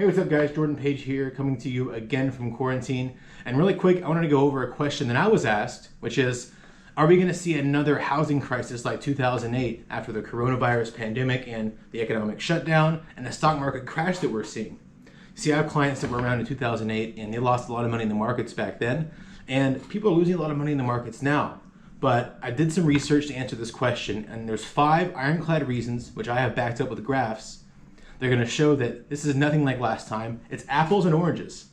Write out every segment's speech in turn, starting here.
Hey, what's up guys? Jordan Page here, coming to you again from quarantine. And really quick, I wanted to go over a question that I was asked, which is, are we going to see another housing crisis like 2008 after the coronavirus pandemic and the economic shutdown and the stock market crash that we're seeing? See, I have clients that were around in 2008 and they lost a lot of money in the markets back then, and people are losing a lot of money in the markets now. But I did some research to answer this question, and there's 5 ironclad reasons, which I have backed up with graphs. They're going to show that this is nothing like last time. It's apples and oranges.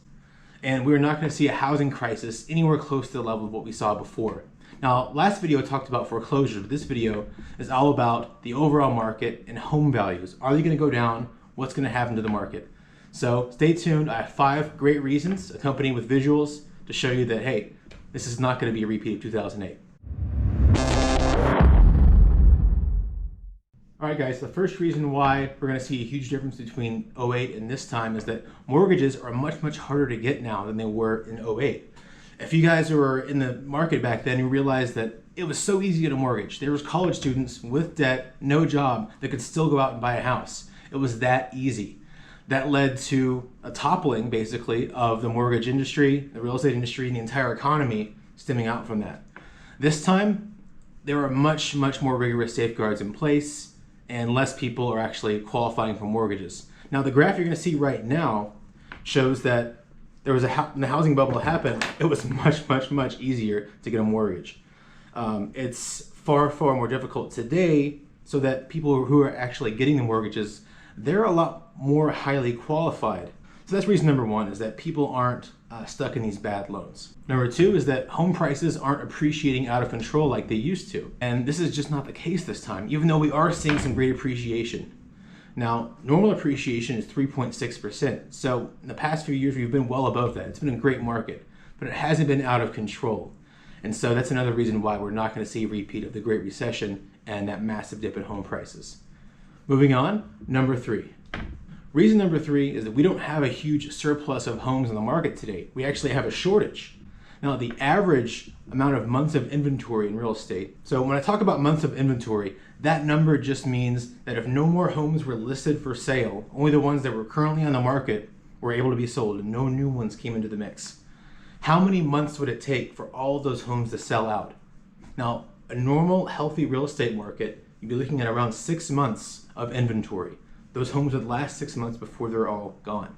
And we're not going to see a housing crisis anywhere close to the level of what we saw before. Now, last video talked about foreclosures, but this video is all about the overall market and home values. Are they going to go down? What's going to happen to the market? So stay tuned. I have 5 great reasons, accompanied with visuals, to show you that, hey, this is not going to be a repeat of 2008. All right guys, the first reason why we're going to see a huge difference between 08 and this time is that mortgages are much harder to get now than they were in 08. If you guys were in the market back then, you realized that it was so easy to get a mortgage. There was college students with debt, no job, that could still go out and buy a house. It was that easy. That led to a toppling, basically, of the mortgage industry, the real estate industry, and the entire economy stemming out from that. This time, there are much more rigorous safeguards in place, and less people are actually qualifying for mortgages. Now, the graph you're going to see right now shows that there was when the housing bubble happened, it was much easier to get a mortgage. It's far more difficult today, so that people who are actually getting the mortgages, they're a lot more highly qualified. So that's reason number 1, is that people aren't stuck in these bad loans. Number 2 is that home prices aren't appreciating out of control like they used to. And this is just not the case this time, even though we are seeing some great appreciation. Now, normal appreciation is 3.6%. So in the past few years, we've been well above that. It's been a great market, but it hasn't been out of control. And so that's another reason why we're not going to see a repeat of the Great Recession and that massive dip in home prices. Moving on, number 3. Reason number 3 is that we don't have a huge surplus of homes in the market today. We actually have a shortage. Now, the average amount of months of inventory in real estate, so when I talk about months of inventory, that number just means that if no more homes were listed for sale, only the ones that were currently on the market were able to be sold and no new ones came into the mix. How many months would it take for all of those homes to sell out? Now, a normal, healthy real estate market, you'd be looking at around 6 months of inventory. Those homes would last 6 months before they're all gone.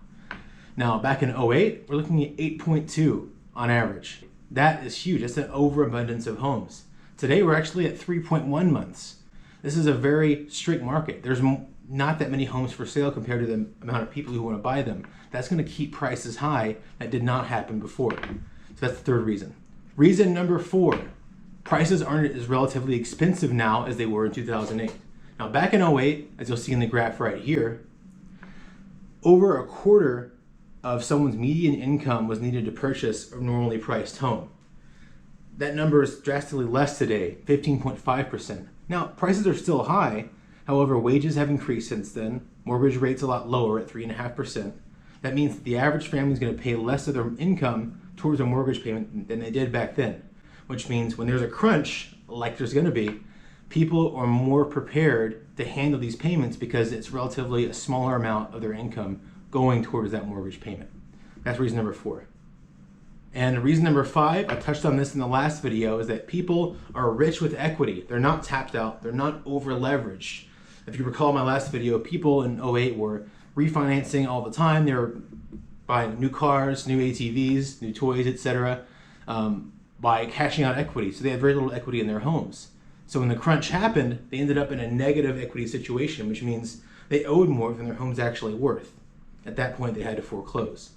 Now, back in 08, we're looking at 8.2 on average. That is huge. That's an overabundance of homes. Today, we're actually at 3.1 months. This is a very strict market. There's not that many homes for sale compared to the amount of people who want to buy them. That's going to keep prices high. That did not happen before. So that's the third reason. Reason number 4, prices aren't as relatively expensive now as they were in 2008. Now, back in 08, as you'll see in the graph right here, over a quarter of someone's median income was needed to purchase a normally priced home. That number is drastically less today, 15.5%. Now, prices are still high. However, wages have increased since then. Mortgage rates a lot lower at 3.5%. That means that the average family is going to pay less of their income towards a mortgage payment than they did back then, which means when there's a crunch, like there's going to be, people are more prepared to handle these payments because it's relatively a smaller amount of their income going towards that mortgage payment. That's reason number 4. And reason number 5, I touched on this in the last video, is that people are rich with equity. They're not tapped out. They're not over leveraged. If you recall my last video, people in 08 were refinancing all the time. They were buying new cars, new ATVs, new toys, etc. By cashing out equity. So they had very little equity in their homes. So when the crunch happened, they ended up in a negative equity situation, which means they owed more than their home's actually worth. At that point, they had to foreclose.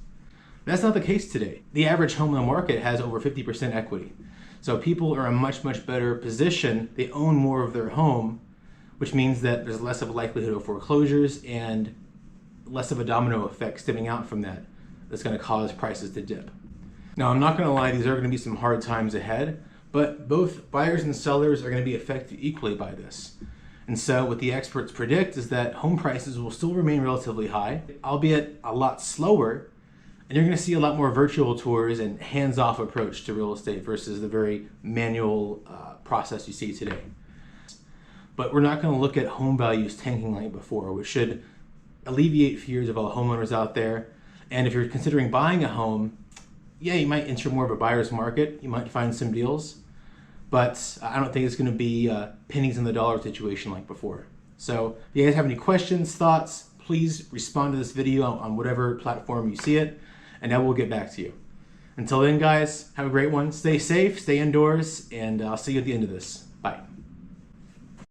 That's not the case today. The average home in the market has over 50% equity. So people are in a much better position. They own more of their home, which means that there's less of a likelihood of foreclosures and less of a domino effect stemming out from that that's going to cause prices to dip. Now, I'm not going to lie, these are going to be some hard times ahead, but both buyers and sellers are going to be affected equally by this. And so what the experts predict is that home prices will still remain relatively high, albeit a lot slower, and you're going to see a lot more virtual tours and hands-off approach to real estate versus the very manual process you see today. But we're not going to look at home values tanking like before, which should alleviate fears of all the homeowners out there. And if you're considering buying a home, yeah, you might enter more of a buyer's market. You might find some deals, but I don't think it's going to be pennies on the dollar situation like before. So if you guys have any questions, thoughts, please respond to this video on whatever platform you see it, and I will get back to you. Until then, guys, have a great one. Stay safe, stay indoors, and I'll see you at the end of this.